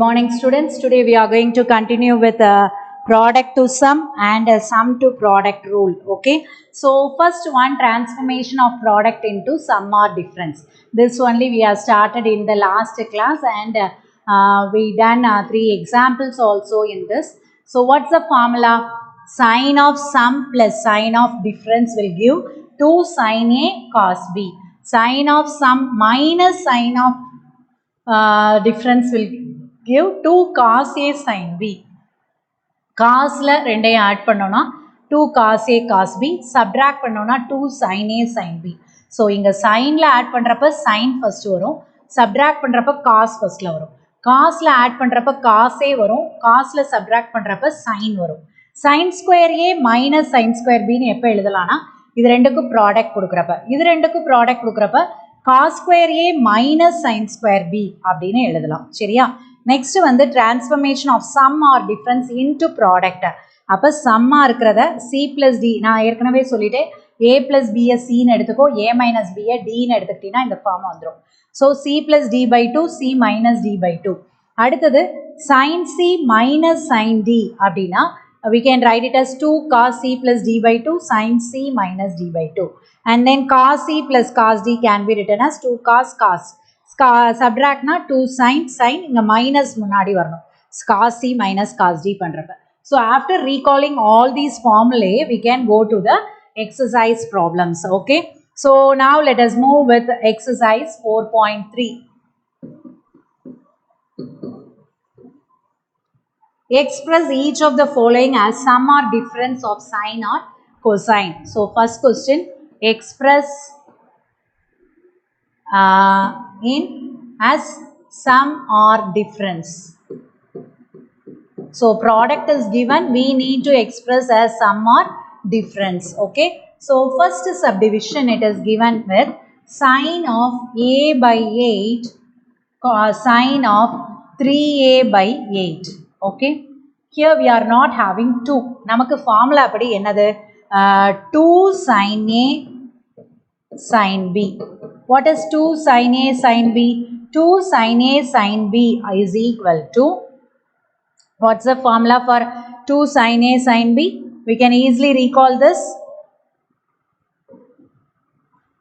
Morning students, today we are going to continue with product to sum and sum to product rule. Okay, so first one, transformation of product into sum or difference. This only we have started in the last class, and we done 3 examples also in this. So what's the formula? Sine of sum plus sine of difference will give 2 sine A cos B. Sine of sum minus sine of difference will give 2 cos A sin B. காஸ்ல ரெண்டையும் add பண்ணோம்னா 2 cos A cos B, subtract பண்ணோம்னா 2 sin A sin B. So இங்கே சைனில் add பண்ணுறப்ப sign first வரும், subtract பண்ணுறப்ப cos ஃபர்ஸ்ட்டில் வரும். காஸில் add பண்ணுறப்ப காசே வரும், காஸில் சப்ட்ராக்ட் பண்ணுறப்ப சைன் வரும். Sine square a minus sine square பின்னு எப்போ எழுதலாம்னா இது ரெண்டுக்கும் ப்ராடக்ட் கொடுக்குறப்ப, இது ரெண்டுக்கும் ப்ராடக்ட் கொடுக்குறப்ப cos square a minus sine square b அப்படின்னு எழுதலாம். சரியா? நெக்ஸ்ட் வந்து transformation of sum or difference into product. அப்போ சம்மா இருக்கிறத சி பிளஸ் டி, நான் ஏற்கனவே சொல்லிட்டேன், ஏ பிளஸ் பியை சின்னு எடுத்துக்கோ, ஏ மைனஸ் பியை டின்னு எடுத்துக்கிட்டீங்கன்னா இந்த ஃபார்ம் வந்துடும். So C plus D by two, C minus D by two. அடுத்தது sine C minus sine D அப்படின்னா we can write it as 2 cos c plus d by 2 sin c minus d by 2, and then cos c plus cos d can be written as 2 cos cos, subtract na 2 sin sin, inga minus முன்னாடி வரணும், cos c minus cos d பண்றப்ப. So after recalling all these formulae we can go to the exercise problems. Okay, so now let us move with exercise 4.3. Express each of the following as sum or difference of sine or cosine. So first question, express in as sum or difference. So product is given, we need to express as sum or difference. Okay, so first subdivision it is given with sine of a by 8 cosine of 3a by 8. Okay, here we are not having 2. நமக்கு formula அப்படி என்னது? 2 sin A sin B. What is 2 sin A sin B? 2 sin A sin B is equal to, what's the formula for 2 sin A sin B? We can easily recall this.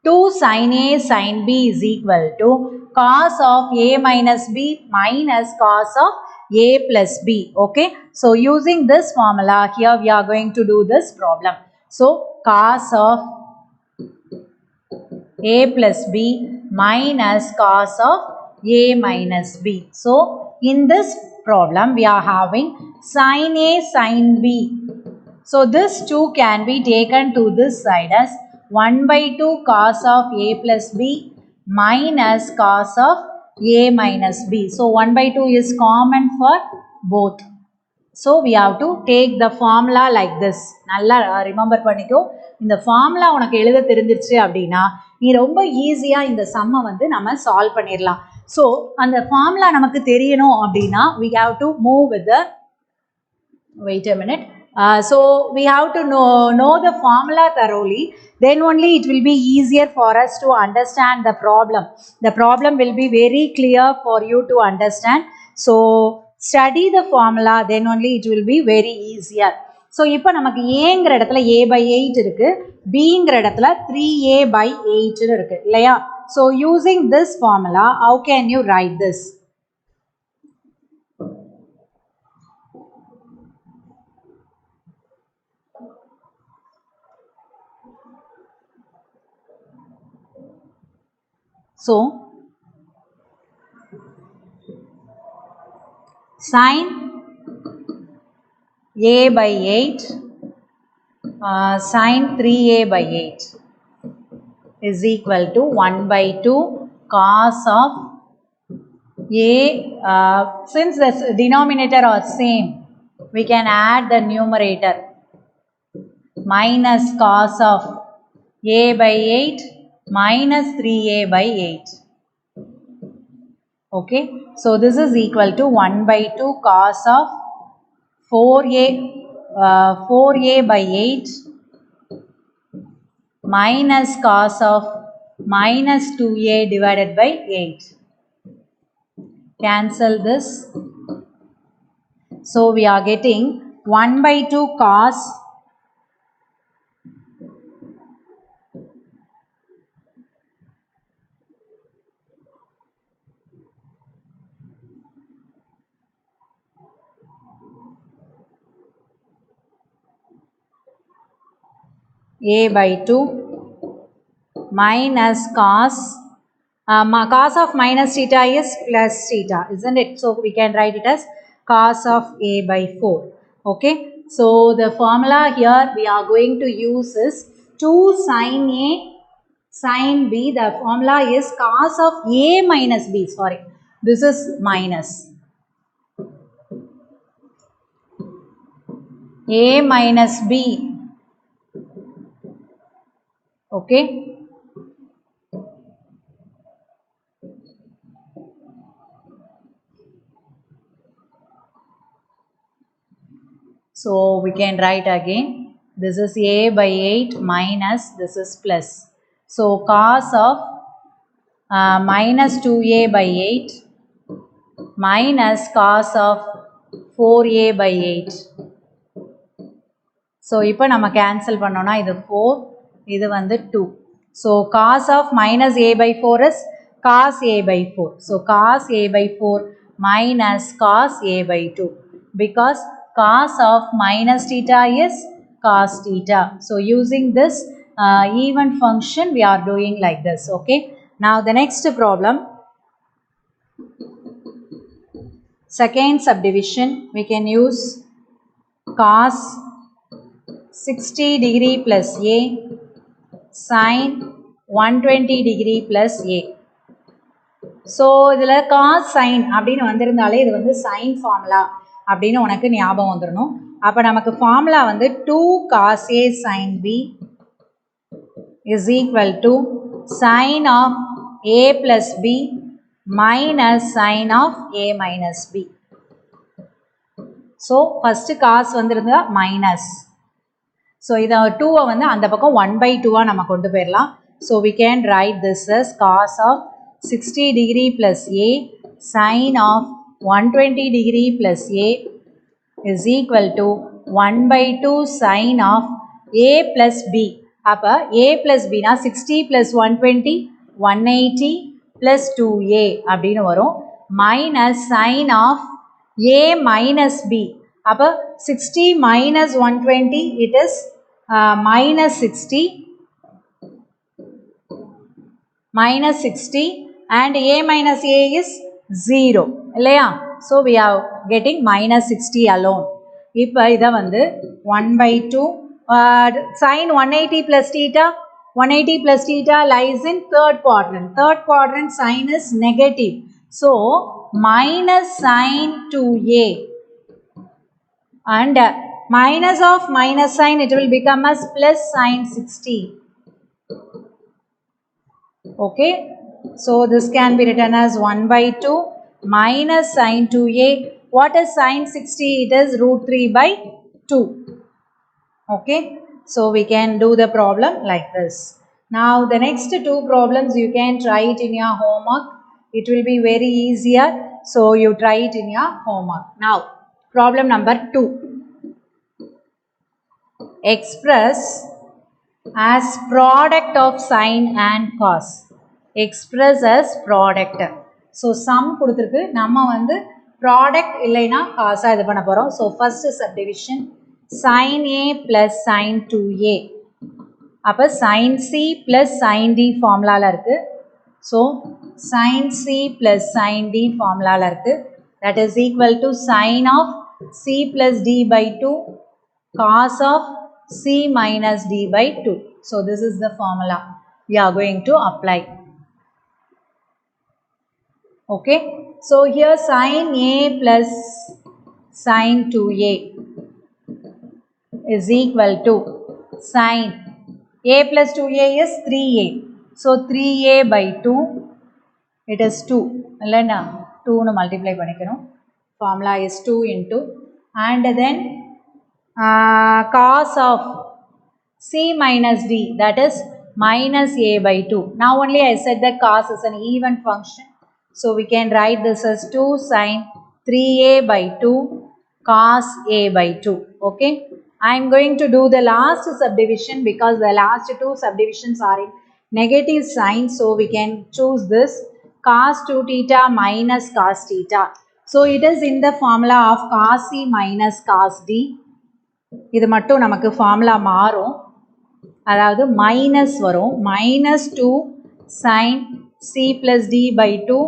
2 sin A sin B is equal to cos of A minus B minus cos of A plus B. Okay, so using this formula here we are going to do this problem. So cos of A plus B minus cos of A minus B. So in this problem we are having sin A sin B. So this 2 can be taken to this side as 1 by 2 cos of A plus B minus cos of A minus B. So 1 by 2 is common for both. So we have to take the formula like this. நல்லா remember பண்ணிக்கோ. இந்த formula உனக்கு எழுத தெரிஞ்சிருச்சு அப்படின்னா நீ ரொம்ப ஈஸியா இந்த சம்மை வந்து நம்ம சால்வ் பண்ணிடலாம். ஸோ அந்த formula நமக்கு தெரியணும் அப்படின்னா we have to move with the, wait a minute. So we have to know the formula thoroughly, then only it will be easier for us to understand the problem. The problem will be very clear for you to understand. So study the formula, then only it will be very easier. So இப்போ நமக்கு ஏங்கிற இடத்துல a by 8 இருக்கு, bங்கிற இடத்துல 3a by 8 இருக்கு இல்லையா? So using this formula, how can you write this? So sin A by 8 sin 3a by 8 is equal to 1 by 2 cos of A. Since the denominator are same, we can add the numerator, minus cos of A by 8 minus 3a by 8. Okay, so this is equal to 1 by 2 cos of 4a by 8 minus cos of minus 2a divided by 8. Cancel this. So we are getting 1 by 2 cos A by 2 minus cos cos of minus theta is plus theta, isn't it? So we can write it as cos of A by 4. Okay, so the formula here we are going to use is 2 sin A sin B. The formula is cos of A minus B. Sorry, this is minus A minus B. Okay, so we can write again, this is A by 8 minus this is plus. So cos of minus 2A by 8 minus cos of 4A by 8. So இப்போ நம்ம cancel பண்ணோம்னா இது 4, இது வந்து 2. So cos of minus A by 4 is cos A by 4. So cos A by 4 minus cos A by 2, because cos of minus theta is cos theta. So using this even function we are doing like this. Okay, now the next problem, second subdivision, we can use cos 60 degree plus A sin 120 degree plus A. So இதில் cos sign அப்படின்னு வந்திருந்தாலே இது வந்து sign formula அப்படின்னு உனக்கு ஞாபகம் வந்துடணும். அப்போ நமக்கு ஃபார்முலா வந்து 2 cos A sin B is equal to sin of A plus B minus sin of A minus B. So first cos வந்துருந்தா மைனஸ், ஸோ இதை 2-ஐ வந்து அந்த பக்கம் 1 by 2-ஆக நம்ம கொண்டு போயிடலாம். So we can write this as cos of 60 degree plus A sin of 120 degree plus A is equal to 1 by 2 sin of A plus B. அப்போ A plus B na 60 plus 120 180 plus 2A அப்படின்னு வரும், minus sin of A minus B. அப்போ 60 minus 120 it is minus 60 and A minus A is 0 இல்லையா? So we are getting minus 60 alone. இப்போ இதை வந்து 1 by 2 sin 180 plus theta, 180 plus theta lies in third quadrant. Third quadrant sign is negative. So minus sin 2A and minus of minus sign it will become as plus sin 60. Okay, so this can be written as 1 by 2 minus sin 2A. What is sin 60? It is root 3 by 2. Okay, so we can do the problem like this. Now the next two problems you can try it in your homework. It will be very easier. So you try it in your homework. Now problem number 2. Express as product of sin and cos. Express as product. So sum கொடுத்திருக்கு, நம்ம வந்து product இல்லைனா cos இது பண்ண போறோம். So first subdivision sin A plus sin 2A. அப்போ sin C plus sin D formulaல இருக்கு. So sin C plus sin D formulaல இருக்கு. That is equal to sin of C plus D by 2 cos of C minus D by 2. So this is the formula we are going to apply. Okay, so here sin A plus sin 2A is equal to sin A plus 2A is 3A. So 3A by 2 it is 2. இல்லைன்னா 2 multiply பண்ணிக்கணும். Formula is 2 into and then cos of C minus D, that is minus A by 2. Now only I said that cos is an even function. So we can write this as 2 sin 3A by 2 cos A by 2. Okay, I am going to do the last subdivision because the last two subdivisions are in negative sign, so we can choose this cos 2 theta minus cos theta. So it is in the formula of cos C minus cos D. இது மட்டும் நமக்கு formula மாறும், அதாவது minus வரும், minus 2 sin C plus D by 2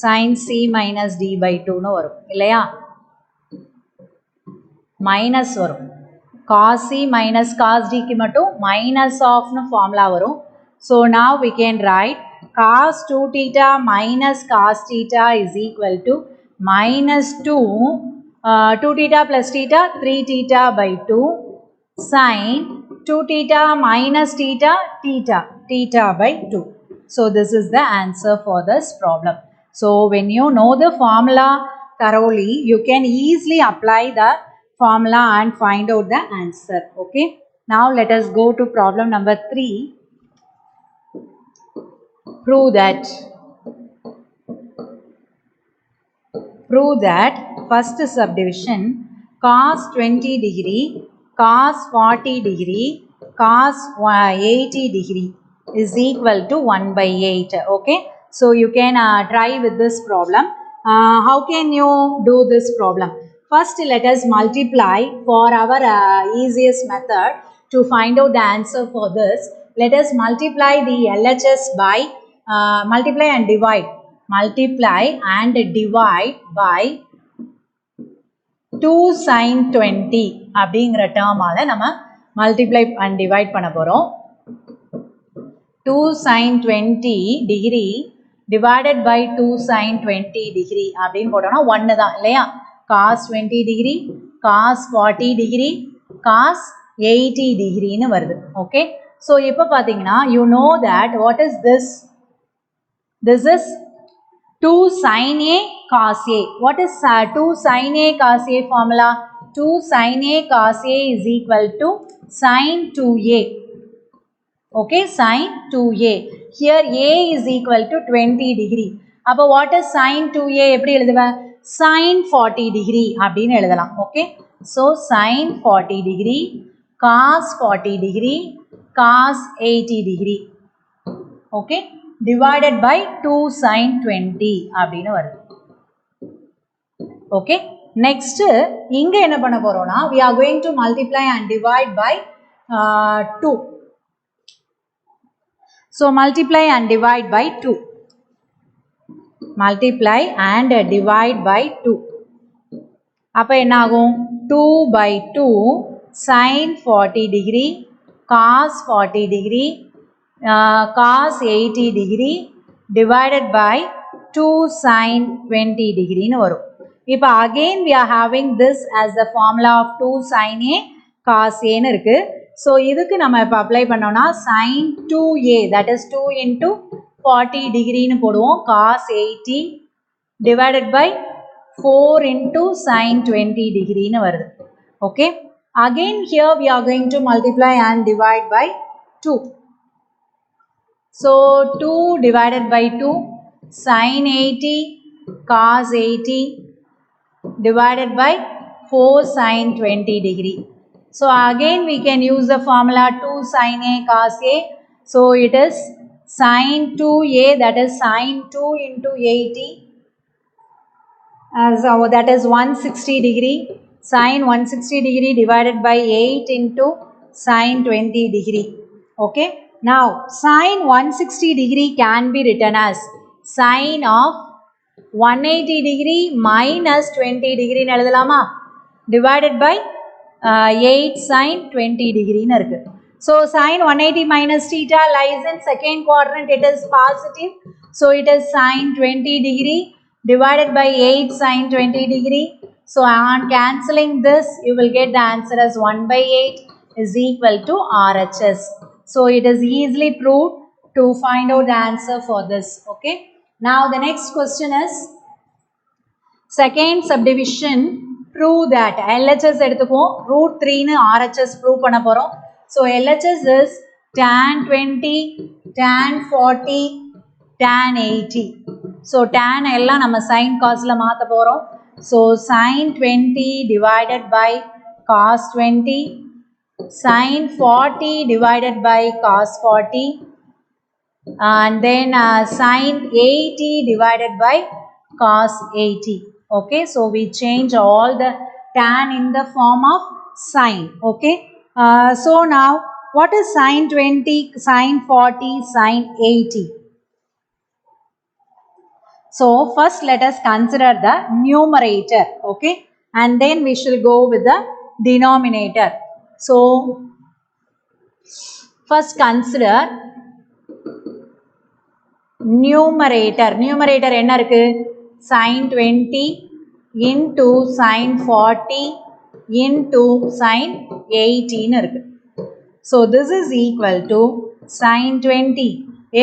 sin C minus D by 2 னு வரும் இல்லையா, minus வரும். cos C minus cos D க்கு மட்டும் minus of னு formula வரும். So now we can write cos 2 theta minus cos theta is equal to minus 2 2 theta plus theta 3 theta by 2 sin 2 theta minus theta theta by 2. So this is the answer for this problem. So when you know the formula thoroughly, you can easily apply the formula and find out the answer. Okay, now let us go to problem number 3. Prove that first subdivision cos 20 degree, cos 40 degree, cos 80 degree is equal to 1 by 8. Okay, so you can try with this problem. How can you do this problem? First let us multiply for our easiest method to find out the answer for this. Let us multiply the LHS by multiply and divide by 2 sin 20 அப்படிங்கிற டேர்மால நம்ம multiply and divide பண்ண போறோம். 2 sin 20 degree divided by 2 sin 20 degree அப்படின்னு போட்டோம்னா 1 தான் இல்லையா, cos 20 degree, cos 40 degree, cos 80 degree னு வருது. ஓகே, so இப்போ பாத்தீங்கன்னா you know that what is this? This is 2 sin A cos A. What is 2 sin A cos A formula? 2 sin A cos A is equal to sin 2A. Okay, sin 2A. Here A is equal to 20 degree. அப்போ what is sin 2A எப்படி எழுதுவ? sin 40 degree அப்படின்னு எழுதலாம். Okay, so sin 40 degree, cos 40 degree, cos 80 degree. Okay, divided by 2 sin 20 அப்படின்னு வருது. Okay, next இங்க என்ன பண்ண போறோம்னா we are going to multiply and divide by 2. So multiply and divide by 2. Multiply and divide by 2. அப்ப என்ன ஆகும்? 2 by 2 sin 40 degree, cos 40 degree, cos 80 degree divided by 2 sin 20 degree னு வரும். இப்ப again we are having this as the formula of 2 sin A cos A னு இருக்கு. So இதுக்கு நம்ம இப்ப apply பண்ணோம்னா sin 2A, that is 2 into 40 degree னு போடுவோம், cos 80 divided by 4 into sin 20 degree னு வருது. Okay, again here we are going to multiply and divide by 2. So 2 divided by 2 sin 80 cos 80 divided by 4 sin 20 degree. So again we can use the formula 2 sin A cos A. So it is sin 2A, that is sin 2 into 80, so that is 160 degree, sin 160 degree divided by 8 into sin 20 degree. Okay, now sin 160 degree can be written as sin of 180 degree minus 20 degree னு எழுதலாமா, divided by 8 sin 20 degree னு இருக்கு. So sin 180 minus theta lies in second quadrant, it is positive. So it is sin 20 degree divided by 8 sin 20 degree. So on cancelling this, you will get the answer as 1 by 8 is equal to RHS. So it is easily proved to find out the answer for this. Okay, now the next question is second subdivision. Prove that LHS எடுத்துப்போம், root 3 னு RHS prove பண்ண போறோம். So LHS is tan 20, tan 40, tan 80. So tan எல்லாம் நம்ம sin cosல மாத்த போறோம். So sin 20 divided by cos 20, sin 40 divided by cos 40, and then sin 80 divided by cos 80. Okay, so we change all the tan in the form of sin. Okay, so now what is sin 20, sin 40, sin 80? So first let us consider the numerator. Okay, and then we shall go with the denominator. So first consider numerator. Numerator என்ன இருக்கு? sin 20 into sin 40 into sin 80 ன்னு இருக்கு. So this is equal to sin 20.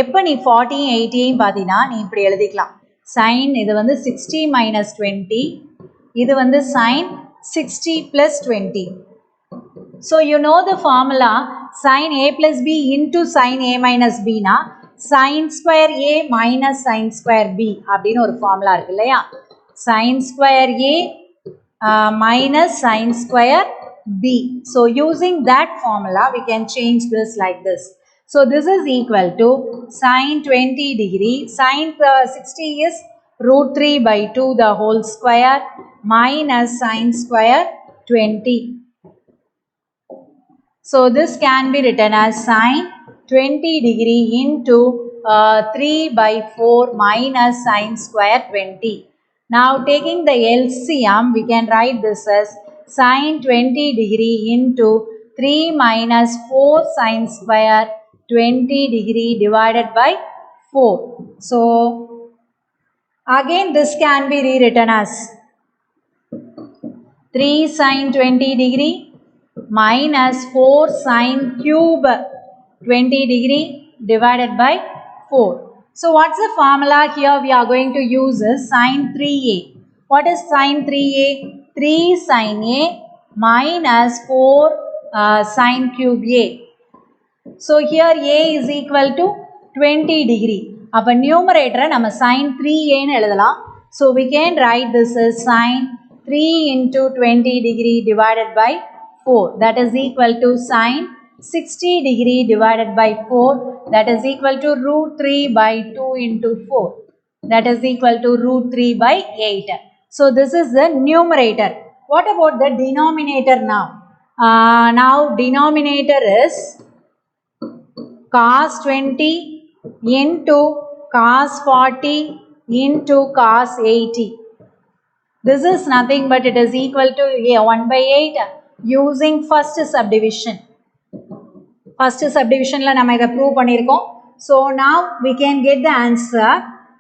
எப்ப நீ 40 80 பாத்தீனா நீ இப்படி எழுதிக்கலாம். sin இது வந்து 60 minus 20, இது வந்து sin 60 plus 20. So you know the formula sin a plus b into sin a minus b na sin square a minus sin square b அப்படின்னு ஒரு formula இருக்கு இல்லையா? sin square a minus sin square b. So using that formula we can change this like this. So this is equal to sin 20 degree, sin 60 is root 3 by 2 the whole square minus sin square 20. So this can be written as sin 20 degree into 3 by 4 minus sin square 20. Now taking the LCM, we can write this as sin 20 degree into 3 minus 4 sin square 20 degree divided by 4. So again this can be rewritten as 3 sin 20 degree minus 4 sin cube 20 degree divided by 4. So what's the formula here we are going to use is sin 3a. What is sin 3a? 3 sin a minus 4 sin cube a. So here a is equal to 20 degree. அப்ப numerator நம்ம sin 3a ன்னு எழுதலாம். So we can write this as sin 3 into 20 degree divided by 4, that is equal to sin 60 degree divided by 4, that is equal to root 3 by 2 into 4, that is equal to root 3 by 8. So this is the numerator. What about the denominator now? Now denominator is cos 20 into cos 40 into cos 80. This is nothing but it is equal to 1 by 8 using first subdivision. First subdivision la nama idha prove pannirkom. So now we can get the answer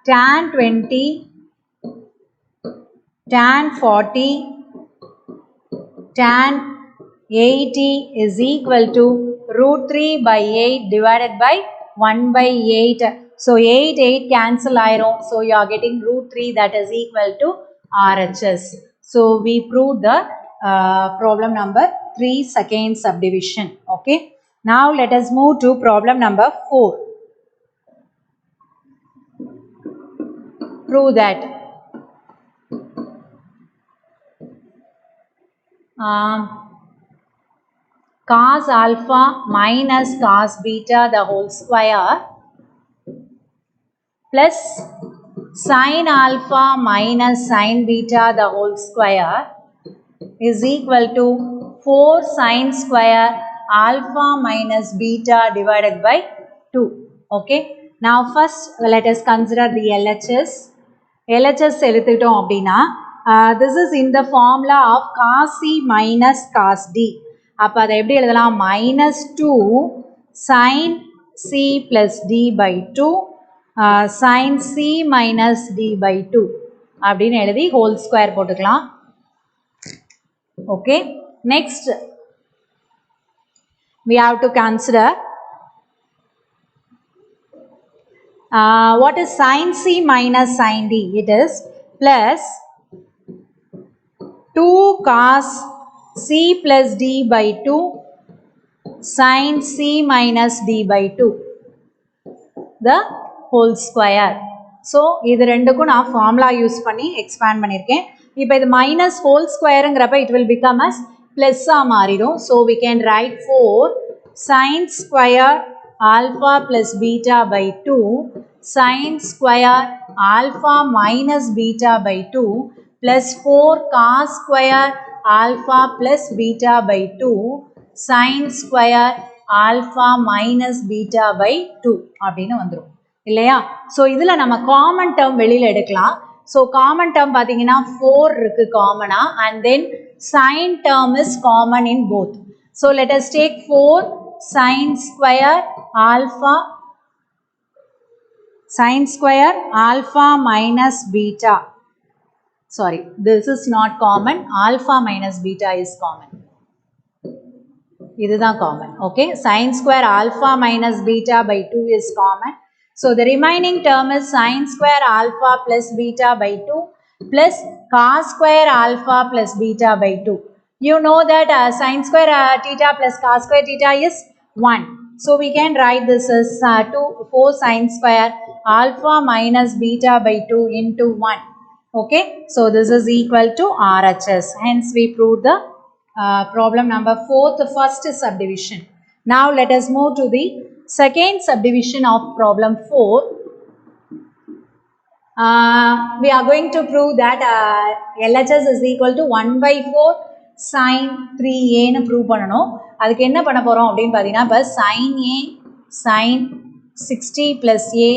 tan 20, tan 40, tan 80 is equal to root 3 by 8 divided by 1 by 8. So 8 8 cancel airum. So you are getting root 3, that is equal to RHS. So we proved the problem number 3 second subdivision. Okay. Now let us move to problem number 4. Prove that cos alpha minus cos beta the whole square plus sin alpha minus sin beta the whole square is equal to 4 sin square alpha minus beta divided by 2. Okay. Now first let us consider the LHS. LHS எழுதிட்டோம் அப்படினா this is in the formula of cos C minus cos D. அப்ப அதை எப்படி எழுதலாம்? minus 2 sin C plus D by 2 sin C minus D by 2 அப்படின்னு எழுதி whole square போட்டுக்கலாம். Okay. Next we have to consider what is sin C minus sin D? It is plus 2 cos C plus D by 2 sin C minus D by 2 the whole square. So இது ரெண்டுக்கும் நான் formula use பண்ணி expand பண்ணிருக்கேன். இப்போ இது minus whole squareங்கிறப்ப it will become as plus மாறிடும். So we can write 4 sin square alpha plus beta by 2 sin square alpha minus beta by 2 plus 4 cos square alpha plus beta by 2 sin square alpha minus beta by 2 அப்படின்னு வந்துரும் இல்லையா. So இதில் நம்ம common term வெளியில் எடுக்கலாம். So common term பார்த்தீங்கன்னா 4 இருக்குது காமனாக, and then sin term is common in both. So let us take 4 sin square alpha minus beta. Sorry, this is not common. Alpha minus beta is common. This is common. Okay, sin square alpha minus beta by 2 is common. So the remaining term is sin square alpha plus beta by 2 plus cos square alpha plus beta by 2. You know that sin square theta plus cos square theta is 1. So we can write this as 4 sin square alpha minus beta by 2 into 1. Okay, so this is equal to RHS. Hence we proved the problem number 4, the first subdivision. Now let us move to the second subdivision of problem 4. We are going to prove that LHS is equal to 1 by 4 sin 3a னு prove பண்ணணும். அதுக்கு என்ன பண்ண போகிறோம் அப்படின்னு பார்த்தீங்கன்னா, இப்போ sin a sin 60 plus a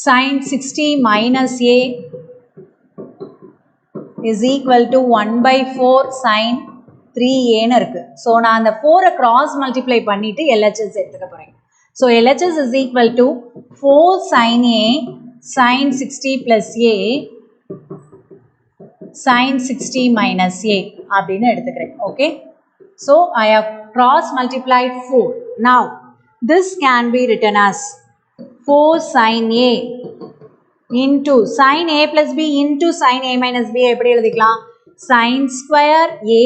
sin 60 minus a is equal to 1 by 4 sin 3a னு இருக்கு. ஸோ நான் அந்த 4 cross multiply பண்ணிட்டு LHS எடுத்துக்க போகிறேன். So LHS is equal to 4 sin a sin 60 plus a sin 60 minus a அப்படின்னு எடுத்துக்கிறேன். Okay, so I have cross multiplied 4. Now this can be written as 4 sin a into sin a plus b into sin a minus b. எப்படி எழுதிக்கலாம்? sin square a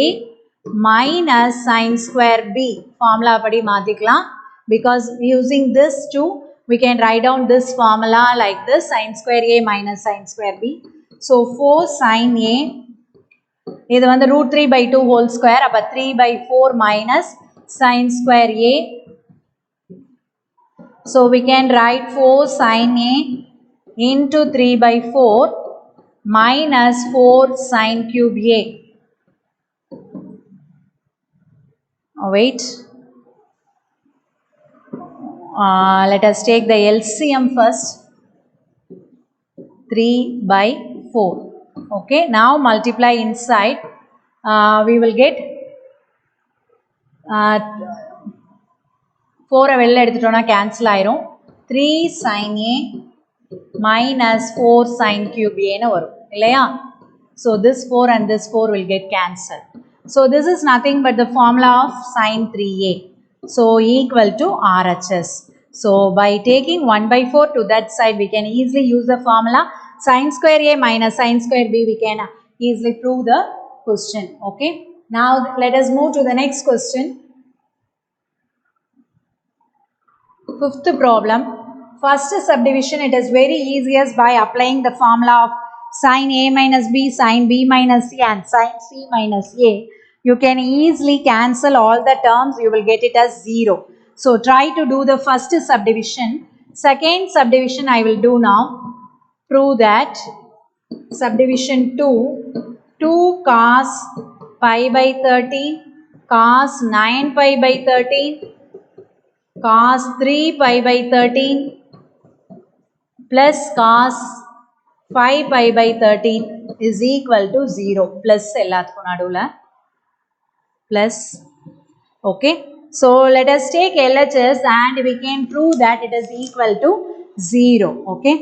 minus sin square b formula படி மாத்திக்கலாம். Because using this too, we can write down this formula like this, sin square a minus sin square b. So 4 sin a, இது வந்து root 3 by 2 whole square, அப்போ 3 by 4 minus sin square a. So we can write 4 sin a into 3 by 4 minus 4 sin cube a. Oh, wait. Let us take the LCM first. 3 by 4. Okay, now multiply inside. We will get 4 வெளில எடுத்துட்டோம்னா cancel ஆயிரும். 3 sin a minus 4 sin cube a னு வரும் இல்லையா. So this 4 and this 4 will get cancelled. So this is nothing but the formula of sin 3a. So equal to RHS. So by taking 1 by 4 to that side, we can easily use the formula sin square a minus sin square b. We can easily prove the question. Okay, now let us move to the next question. Fifth problem, first subdivision. It is very easiest by applying the formula of sin a minus b, sin b minus c and sin c minus a. You can easily cancel all the terms. You will get it as 0. So try to do the first subdivision. Second subdivision I will do now. Prove that subdivision 2, 2 cos pi by 13 cos 9 pi by 13 cos 3 pi by 13 plus cos 5 pi by 13 is equal to 0. Plus எல்லாத்துக்கும் நடுவுல plus. Okay, so let us take LHS and we can prove that it is equal to 0. Okay,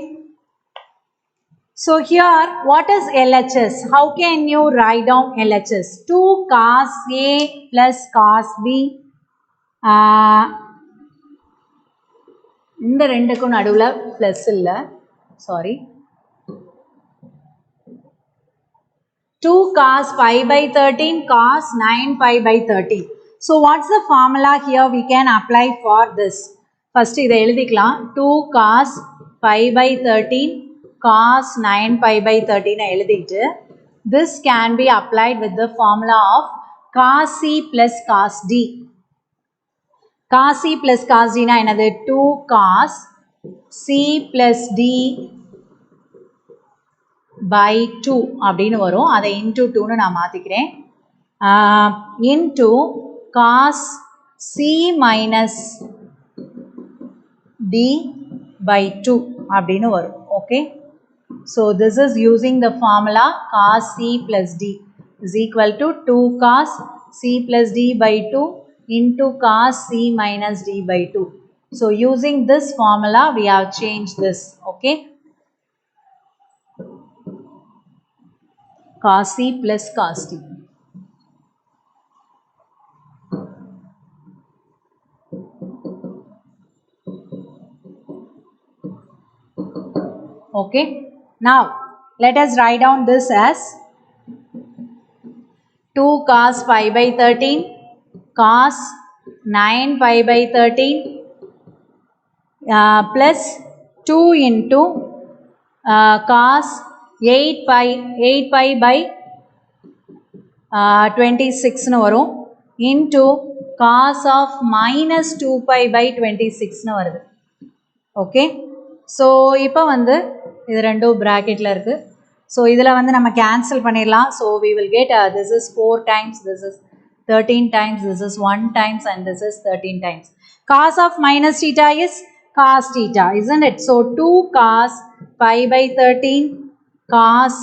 so here what is LHS? How can you write down LHS? 2 cos a plus cos b. இந்த ரெண்டுக்கும் நடுவுல plus இல்ல, sorry. 2 cos pi by 13 cos 9 pi by 13. So what's the formula here we can apply for this? First இதை எழுதிக்கலாம். 2 cos pi by 13 cos 9 pi by 13 எழுதிட்டு this can be applied with the formula of cos c plus cos d. Cos c plus cos d na என்னது 2 cos c plus d by 2 அப்படின்னு வரும். அதை into 2 நான் மாத்திக்கிறேன். Into cos c minus d by 2 அப்படின்னு வரும். Okay. So this is using the formula cos c plus d is equal to 2 cos c plus d by 2 into cos c minus d by 2. So using this formula we have changed this. Okay. Cos c plus cos d. Okay. Now let us write down this as 2 cos pi by 13 cos 9 pi by 13 plus 2 into cos 8 pi by 26 nu varum into cos of minus 2 pi by 26 nu varudhu. Okay. So இப்போ வந்து இது ரெண்டும் bracketல இருக்கு. So இதில் வந்து நம்ம cancel பண்ணிடலாம். So we will get this is 4 times, this is 13 times, this is 1 times and this is 13 times. Cos of minus theta is cos theta, isn't it? So 2 cos pi by 13 cos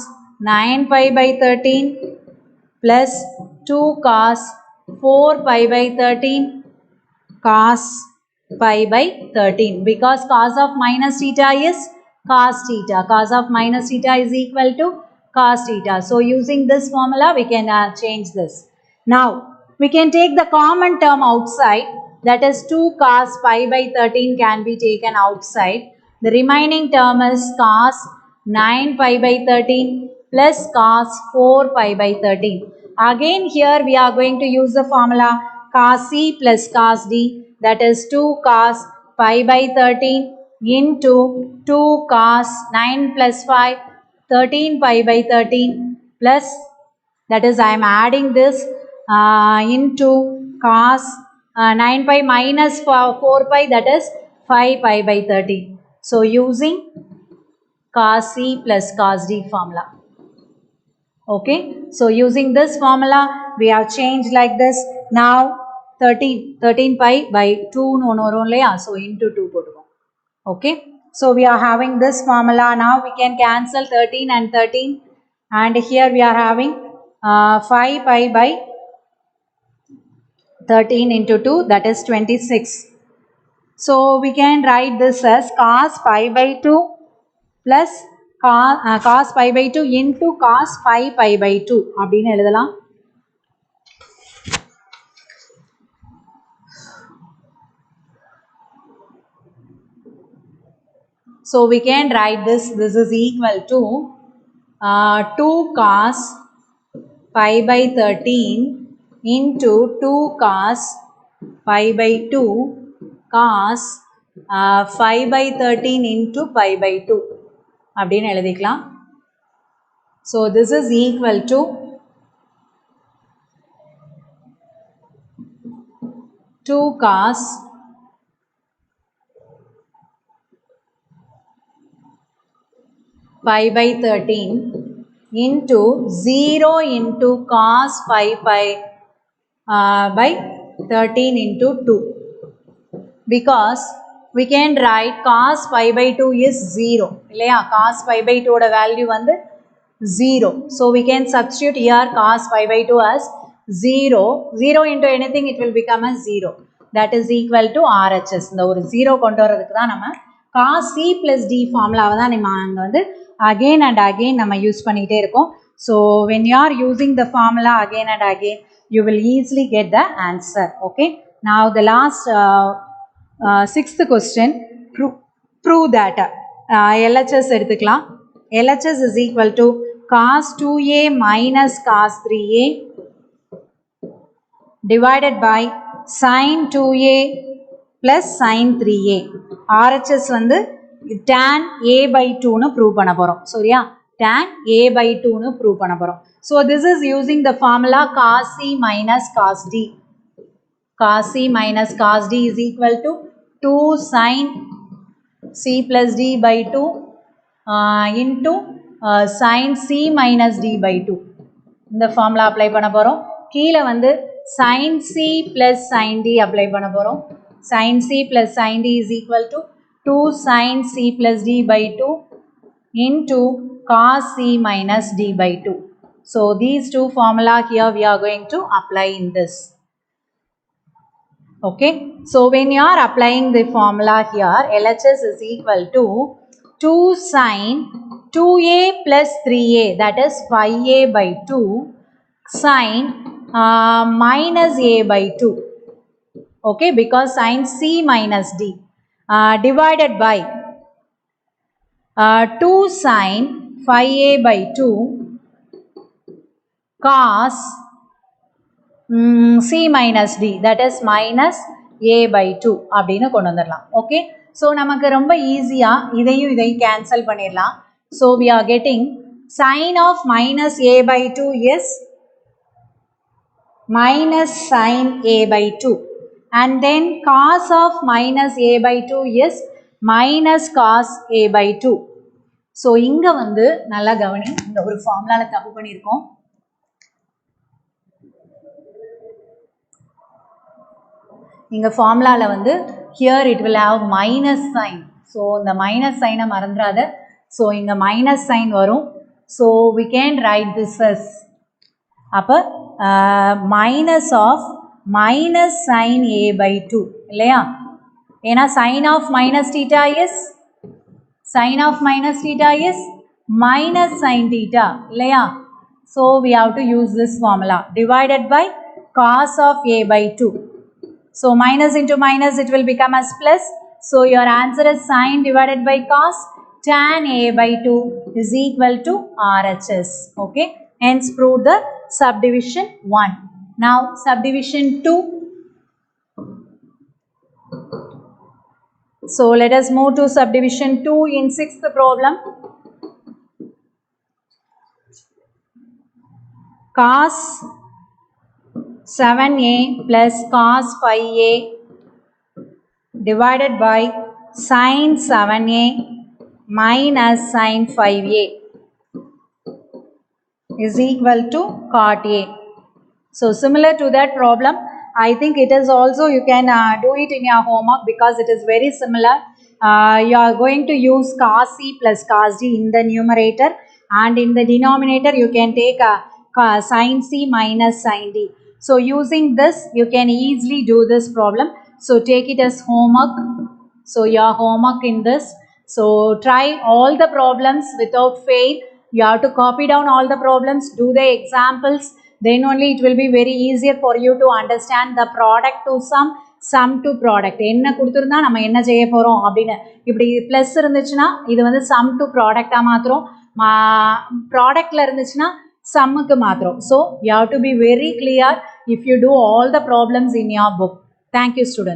9 pi by 13 plus 2 cos 4 pi by 13 cos pi by 13, because cos of minus theta is cos theta. Cos of minus theta is equal to cos theta. So using this formula we can change this. Now we can take the common term outside, that is 2 cos pi by 13 can be taken outside. The remaining term is cos 9 pi by 13 plus cos 4 pi by 13. Again here we are going to use the formula cos c plus cos d, that is 2 cos pi by 13 into 2 cos 9 plus 5 13 pi by 13 plus, that is I am adding this into cos 9 pi minus 4 pi, that is 5 pi by 13. So using cos c plus cos d formula. Okay. So using this formula we have changed like this. Now 13 pi by 2 no only, so into 2 போட்டுக்கோம். Okay. So we are having this formula. Now we can cancel 13 and 13, and here we are having 5 pi by 13 into 2, that is 26. So we can write this as cos pi by 2 plus cos pi by 2 into cos 5 pi by 2 அப்படின்னு எழுதலாம். So we can write this is equal to 2 cos pi by 13 into 2 cos pi by 2 cos 5 by 13 into pi by 2 அப்படின்னு எழுதிக்கலாம். So this is equal to 2 cos pi by 13 into 0 into cos 5 pi by 13 into 2, because we can write cos pi by 2 is 0 இல்லையா, cos pi by 2 ஓட value வந்து 0. So we can substitute here cos pi by 2 as 0. 0 into anything it will become a 0. That is equal to RHS. இந்த ஒரு 0 கொண்டு வரதுக்கு தான் நம்ம cos c plus d ஃபார்முலாவை தான் நம்ம அங்கே வந்து again and again நம்ம யூஸ் பண்ணிகிட்டே இருக்கோம். So when you are using the formula again and again, you will easily get the answer. Okay. Now the last sixth question, prove that LHS எடுத்துக்கலாம். LHS is equal to cos 2a minus cos 3a divided by sin 2a plus sin 3a. RHS வந்து tan a by 2 னு prove பண்ண போறோம். சரியா? tan a by 2 னு prove பண்ண போறோம். So this is using the formula cos c minus cos d. Cos c minus cos d is equal to 2 sin c plus d by 2 into sin c minus d by 2. இந்த formula apply பண்ண போறோம். கீழ வந்து sin c plus sin d apply பண்ண போறோம். Sin c plus sin d is equal to 2 sin c plus d by 2 into cos c minus d by 2. So these two formula here we are going to apply in this. Okay. So when you are applying the formula here, LHS is equal to 2 sin 2a plus 3a, that is 5a by 2 sin minus a by 2. Okay, because sin c minus d divided by 2 sin 5a by 2 cos c minus d, that is minus a by 2 அப்படின்னு கொண்டு வந்துடலாம். Okay, so நமக்கு ரொம்ப ஈஸியாக இதையும் cancel பண்ணிடலாம். So we are getting sin of minus a by 2 is minus sin a by 2, and then cos of minus a by 2 is minus cos a by 2. So இங்கே வந்து நல்லா கவனி, இந்த ஒரு ஃபார்முலாவில் தப்பு பண்ணியிருக்கோம். இங்கே ஃபார்முலாவில் வந்து here it will have minus sign. So இந்த மைனஸ் சைனை மறந்துடாத. ஸோ இங்கே மைனஸ் சைன் வரும். So we can write this as அப்போ minus of minus sine a by 2 இல்லையா? ஏன்னா sine of minus theta is minus sin theta இல்லையா? So we have to use this formula divided by cos of a by 2. So minus into minus it will become as plus. So your answer is sin divided by cos. Tan a by 2 is equal to RHS. Okay, hence prove the subdivision 1. Now subdivision 2. So let us move to subdivision 2 in 6th problem. Cos 7a plus cos 5a divided by sin 7a minus sin 5a is equal to cot a. So similar to that problem, I think it is also you can do it in your homework because it is very similar. You are going to use cos c plus cos d in the numerator, and in the denominator you can take sin c minus sin d. So using this you can easily do this problem. So take it as homework. So your homework in this. So try all the problems without fail. You have to copy down all the problems, do the examples. Then only it will be very easier for you to understand the product to sum to product. என்ன கொடுத்துருந்தா நம்ம என்ன செய்ய போகிறோம் அப்படின்னு இப்படி plus இருந்துச்சுன்னா இது வந்து சம் டு ப்ராடக்டாக மாத்திரம், ப்ராடக்டில் இருந்துச்சுன்னா சம்முக்கு மாத்திரம். So you have to be very clear if you do all the problems in your book. Thank you students.